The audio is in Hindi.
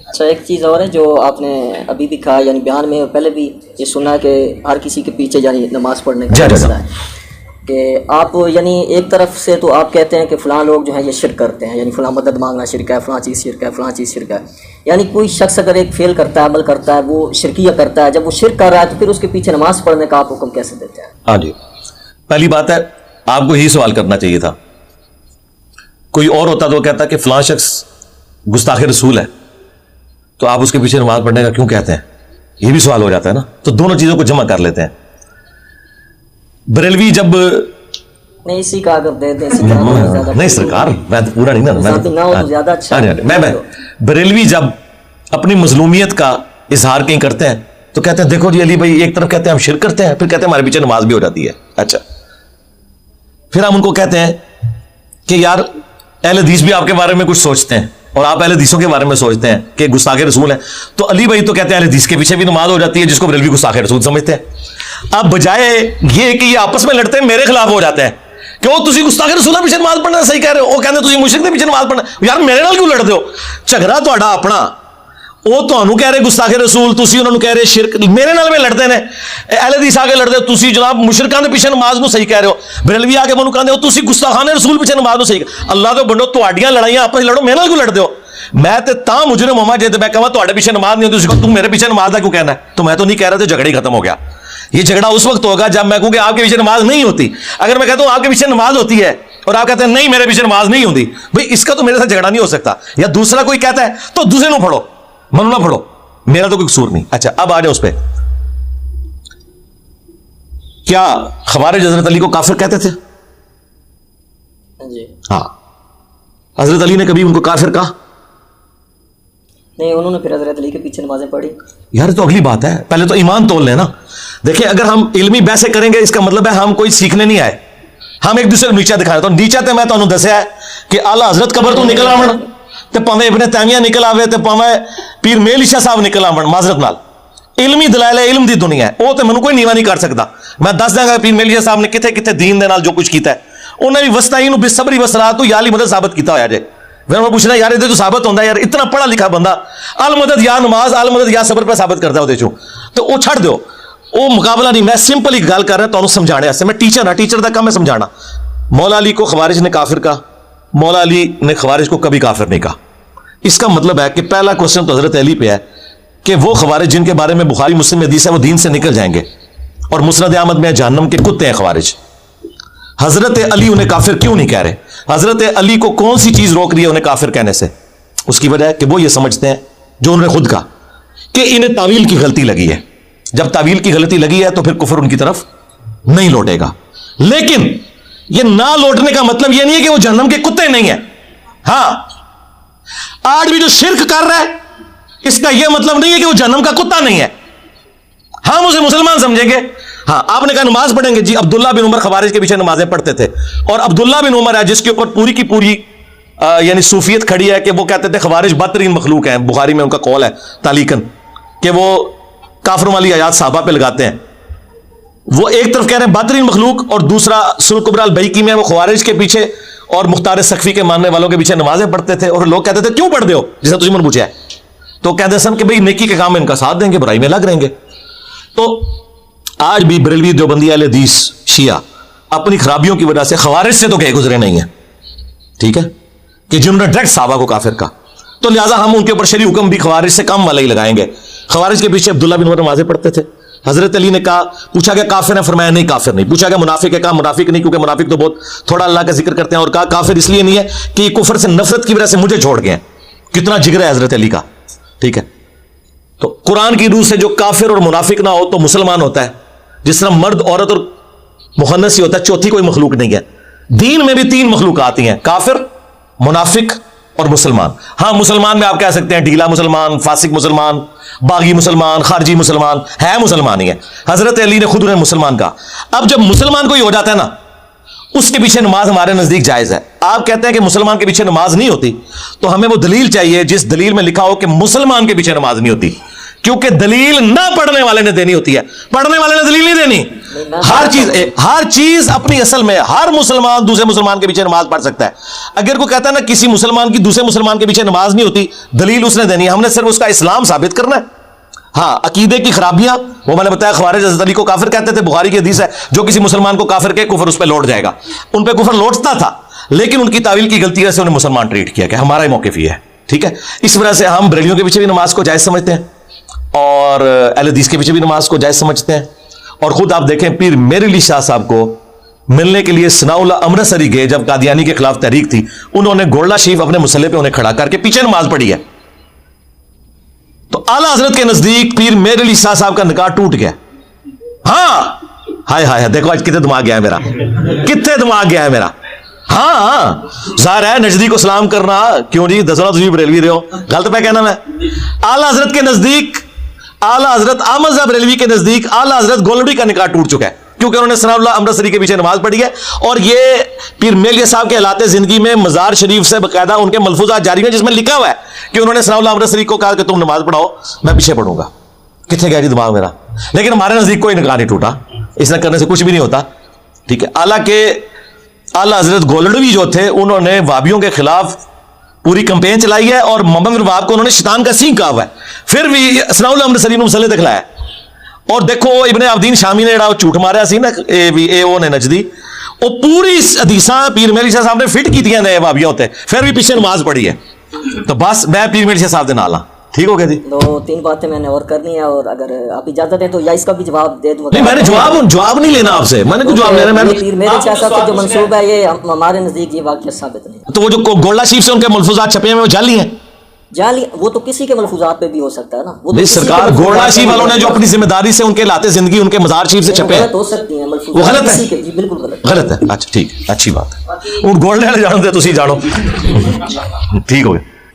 अच्छा, एक चीज़ और है जो आपने अभी भी कहा, यानी बयान में पहले भी ये सुना कि हर किसी के पीछे यानी नमाज पढ़ने का मसला है कि आप यानी एक तरफ से तो आप कहते हैं कि फ़लाँ लोग जो हैं ये शिरक करते हैं, यानी फ़लाँ मदद मांगना शिरक है, फ़लाँ चीज़ शिरक है, फ़लाँ चीज़ शिरक है। यानी कोई शख्स अगर एक फेल करता है, अमल करता है, वो शिरकिया करता है, जब वो शिरक कर रहा है तो फिर उसके पीछे नमाज पढ़ने का आप हुक्म कैसे देते हैं? हाँ जी, पहली बात है आपको यही सवाल करना चाहिए था। कोई और होता तो कहता कि फ़लाँ शख्स गुस्ताख रसूल है तो आप उसके पीछे नमाज पढ़ने का क्यों कहते हैं, ये भी सवाल हो जाता है ना। तो दोनों चीजों को जमा कर लेते हैं। बरेलवी जब नहीं इसी का अगर दे दें नहीं सरकार, मैं तो पूरा नहीं ना तो ज्यादा अच्छा मैं बरेलवी जब अपनी मजलूमियत का इजहार कहीं करते हैं तो कहते हैं देखो जी अली भाई, एक तरफ कहते हैं हम शिरक करते हैं, फिर कहते हैं हमारे पीछे नमाज भी हो जाती है। अच्छा, फिर हम उनको कहते हैं कि यार अहले हदीस भी आपके बारे में कुछ सोचते हैं और आप अहले हदीसों के बारे में सोचते हैं कि गुस्ताखे रसूल है, तो अली भाई तो कहते हैं अहले हदीस के पीछे भी नमाज हो जाती है, जिसको बरेलवी गुस्ताखे रसूल समझते हैं। अब बजाय ये कि ये आपस में लड़ते हैं, मेरे खिलाफ हो जाते हैं कि वो तुसी गुस्ताखे रसूल पीछे नमाज पढ़ना सही कह रहे हो, वो कहते तुसी मुशरिक के पीछे नमाज पढ़ना। यार मेरे नाल क्यों लड़ते हो? झगड़ा ਤੁਹਾਡਾ अपना, वो ਤੁਹਾਨੂੰ कह रहे गुस्ताखे रसूल, तुसी उन्होंने कह रहे शिरक, मेरे नाल में लड़ते हैं। अहले हदीस आके लड़ते हो, तुसी जनाब मुशरिकां दे पीछे नमाज नूं सही कह रहे हो। बरेलवी आके मैनूं कहंदे हो तुसी गुस्ताखाने रसूल पीछे नमाज नूं सही। अल्लाह तो बंदो, तुहाडियां लड़ाइयां आपस लड़ो, मेरे नाल क्यों लड़ते हो? मैं तो ता मुजरिम होवां जे मैं कहां तुहाडे पीछे नमाज नहीं होती, तू मेरे पीछे नमाज दा क्यों कहना है? तो मैं तो नहीं कह रहा, तो झगड़ा ही खत्म हो गया। ये झगड़ा उस वक्त होगा जब मैं कहूं कि आपके पीछे नमाज नहीं होती। अगर मैं कहता हूं आपके पीछे नमाज होती है और आप कहते हैं नहीं मेरे पीछे नमाज नहीं होती, भाई इसका तो मेरे साथ झगड़ा नहीं हो सकता। या दूसरा कोई कहता है तो दूसरे को पढ़ो, मनु ना पढ़ो, मेरा तो कोई कसूर नहीं। अच्छा, अब आ जाओ उस पर, क्या खवारिज हजरत अली को काफिर कहते थे? हाँ, हजरत अली ने कभी उनको काफिर कहा? नहीं, उन्होंने फिर हजरत अली के पीछे नमाजें पढ़ी। यार तो अगली बात है, पहले तो ईमान तोल लेना। देखिए, अगर हम इल्मी बहसें करेंगे इसका मतलब है हम कोई सीखने नहीं आए, हम एक दूसरे को नीचा दिखाए। तो नीचा तो मैं तुम्हें दसिया है कि आला हजरत कबर तो निकल आवन, तो भावें इब्ने तैमिया निकल आवे, तो भावें पीर मेल शाह साहब निकल आवन, माजरत नाल इल्मी दलाइल है, इल्म दी दुनिया है, वो तो मैनू कोई नीवा नहीं कर सकता। मैं दस देंगा पीर मेल शाह साहब ने किथे किथे दीन दे नाल जो कुछ किया है, उन्हें भी वस्ताई बेसबरी वसरात या अली मदद साबित किया होया जे। फिर मैं पूछना यार ये तो साबित होता है यार, इतना पढ़ा लिखा बंदा अल मदद या नमाज अल मदद या सबर पर साबित करता है, तो वो छड़ दो, वो मुकाबला नहीं। मैं सिंपल ही गल कर रहा हूं समझाने वास्ते, मैं टीचर हाँ, टीचर का काम है समझाना। मौला अली को खवारिज ने काफिर कहा, मौला अली ने खवारिज को कभी काफिर नहीं कहा। इसका मतलब है कि पहला क्वेश्चन तो हजरत अली पे है कि वो खवारिज जिनके बारे में बुखारी मुस्लिम में हदीस है वो दीन से निकल जाएंगे और मुस्नद अहमद में जहन्नम के कुत्ते हैं खवारिज। हजरत अली उन्हें काफिर क्यों नहीं कह रहे? हजरत अली को कौन सी चीज रोक रही है उन्हें काफिर कहने से? उसकी वजह है कि वो ये समझते हैं जो उन्होंने खुद कहा कि इन्हें तावील की गलती लगी है। जब तावील की गलती लगी है तो फिर कुफर उनकी तरफ नहीं लौटेगा। लेकिन ये ना लौटने का मतलब यह नहीं है कि वो जहन्नम के कुत्ते नहीं है। हाँ, आज भी जो शिरक कर रहा है इसका यह मतलब नहीं है कि वो जहन्नम का कुत्ता नहीं है। हम उसे मुसलमान समझेंगे। हाँ, आपने कहा नमाज पढ़ेंगे जी, अब्दुल्ला बिन उमर खवारिज के पीछे नमाजें पढ़ते थे, और अब्दुल्ला बिन उमर है जिसके ऊपर पूरी की पूरी यानी सूफियत खड़ी है कि वो कहते थे खवारिज बदतरीन मखलूक हैं। बुखारी में उनका कौल है तालीकन कि वो काफिरों वाली आयात साहबा पे लगाते हैं। वो एक तरफ कह रहे हैं बदतरीन मखलूक और दूसरा सुन कुबरा अल बैकी में वो खवारिज के पीछे और मुख्तार सख्फी के मानने वालों के पीछे नमाजें पढ़ते थे। और लोग कहते थे क्यों पढ़ते हो, जिसे तुझे मन पूछा है, तो कहते सन कि भाई नेकी के काम में इनका साथ देंगे, बुराई में लग रहेंगे। तो आज भी बरेलवी देवबंदी अहले हदीस शिया अपनी खराबियों की वजह से खवारिज से तो कहे गुजरे नहीं है, ठीक है, कि जिन्होंने डायरेक्ट साहबा को काफिर का। तो लिहाजा हम उनके ऊपर शरी हुक्म भी खवारिज से कम वाला ही लगाएंगे। खवारिज के पीछे अब्दुल्ला बिन उमर नमाजें पढ़ते थे। हजरत अली ने कहा, पूछा गया काफिर है, फरमाया नहीं काफिर नहीं। पूछा गया मुनाफिक है, कहा मुनाफिक नहीं, क्योंकि मुनाफिक तो बहुत थोड़ा अल्लाह का जिक्र करते हैं। और कहा काफिर इसलिए नहीं है कि कुफर से नफरत की वजह से मुझे छोड़ गए। कितना जिक्र है हजरत अली का, ठीक है। तो कुरान की रूह से जो काफिर और मुनाफिक ना हो तो मुसलमान होता है, जिस तरह मर्द औरत और मुहन्नस ही होता है, चौथी कोई मखलूक नहीं है। दीन में भी तीन मखलूक आती हैं, काफिर, मुनाफिक और मुसलमान। हाँ, मुसलमान में आप कह सकते हैं ढीला मुसलमान, फासिक मुसलमान, बागी मुसलमान, खारजी मुसलमान, है मुसलमान ही है। हजरत अली ने खुद उन्हें मुसलमान कहा। अब जब मुसलमान कोई हो जाता है ना, उसके पीछे नमाज हमारे नजदीक जायज है। आप कहते हैं कि मुसलमान के पीछे नमाज नहीं होती, तो हमें वो दलील चाहिए जिस दलील में लिखा हो कि मुसलमान के पीछे नमाज नहीं होती। क्योंकि दलील ना पढ़ने वाले ने देनी होती है, पढ़ने वाले ने दलील नहीं देनी। हर चीज अपनी असल में, हर मुसलमान दूसरे मुसलमान के पीछे नमाज पढ़ सकता है। अगर कोई कहता है ना किसी मुसलमान की दूसरे मुसलमान के पीछे नमाज नहीं होती, दलील उसने देनी है, हमने सिर्फ उसका इस्लाम साबित करना है। हाँ, अकीदे की खराबियां, वो मैंने बताया खवारिज हज़रत अली को काफिर कहते थे, बुखारी की हदीस है, जो किसी मुसलमान को काफिर के कुफर उस पर लौट जाएगा। उन पे कुफर लौटता था, लेकिन उनकी तावील की गलती से उन्हें मुसलमान ट्रीट किया कि हमारा ही मौक़िफ़ ये है, ठीक है। इस वजह से हम बरेलियों के पीछे भी नमाज को जायज़ समझते हैं और अहले हदीस के पीछे भी नमाज को जायज़ समझते हैं। और खुद आप देखें, पीर मेर अली शाह साहब को मिलने के लिए सनाउल्लाह अमृतसरी गए, जब कादियानी के खिलाफ तहरीक थी, उन्होंने गोल्डा शरीफ अपने मुसल्ले पे उन्हें खड़ा करके पीछे नमाज पढ़ी है। तो आला हजरत के नजदीक पीर मेर अली शाह साहब का निकाह टूट गया। हाँ, हाय हाय, देखो आज कितने दिमाग गया है मेरा, कितने दिमाग गया है मेरा। हाँ, जाहिर है नजदीक को सलाम करना, क्यों जी, दसना तुझी बरेलवी रहे हो, गलत पे कहना मैं। आला हजरत के नजदीक, आला हजरत अहमद साहब बरेलवी के नजदीक आला हजरत गोलड़ी का निकाह टूट चुका है, क्योंकि उन्होंने सनाउल्लाह अमृतसरी के पीछे नमाज पढ़ी है। और ये पीर मेर अली साहब के हालात जिंदगी में मजार शरीफ से बकायदा उनके मलफूजात जारी हैं, जिसमें लिखा हुआ है कि उन्होंने सनाउल्लाह अमृतसरी को कहा कि तुम नमाज पढ़ाओ, मैं पीछे पढ़ूंगा। कितने गया जी दिमाग मेरा। लेकिन हमारे नजदीक कोई निकाह नहीं टूटा, इसने करने से कुछ भी नहीं होता, ठीक है। आला हजरत गोलड़वी जो थे, उन्होंने वाबियों के खिलाफ पूरी कंपेन चलाई है और मोहम्मद बिन वहाब को उन्होंने शैतान का सींग कहा हुआ है, फिर भी सनाउल्लाह अमृतसरी ने मुसल्ले ते खिलाया। और देखो इब्ने अब्दीन शामी ने जेड़ा झूठ मारिया सी ना, ए ने नजदी, वो पूरी हदीसां पीर मेर अली शाह साहब ने फिट कीतियां ने वाबियों ते, फिर भी पीछे नमाज पढ़ी है। तो बस मैं पीर मेर अली शाह साहब दे नाल हां, ठीक हो गया जी। दो तीन बातें मैंने और करनी है, और अगर आप इजाजत दें तो या इसका भी जवाब दे दूं। नहीं, मैंने जवाब नहीं लेना आपसे, मैंने कुछ जवाब लेना है। पीर मेर अली शाह साहब का जो मंसूब है, ये हमारे नजदीक ये वाकई साबित नहीं। तो वो जो गोल्डा शरीफ से उनके मलफूजात छपे हैं वो जाली हैं, जाली, वो तो किसी के मलफूजात पे भी हो सकता है ना। वो नहीं, सरकार गोल्डा शरीफ वालों ने जो अपनी जिम्मेदारी से उनके लाते जिंदगी उनके मजार शरीफ से छपे हैं, हो सकती है, वो गलत है, बिल्कुल गलत है। अच्छा ठीक, अच्छी बात है। उन गोल्डे वाले जानते तुसी जानो, ठीक हो गया।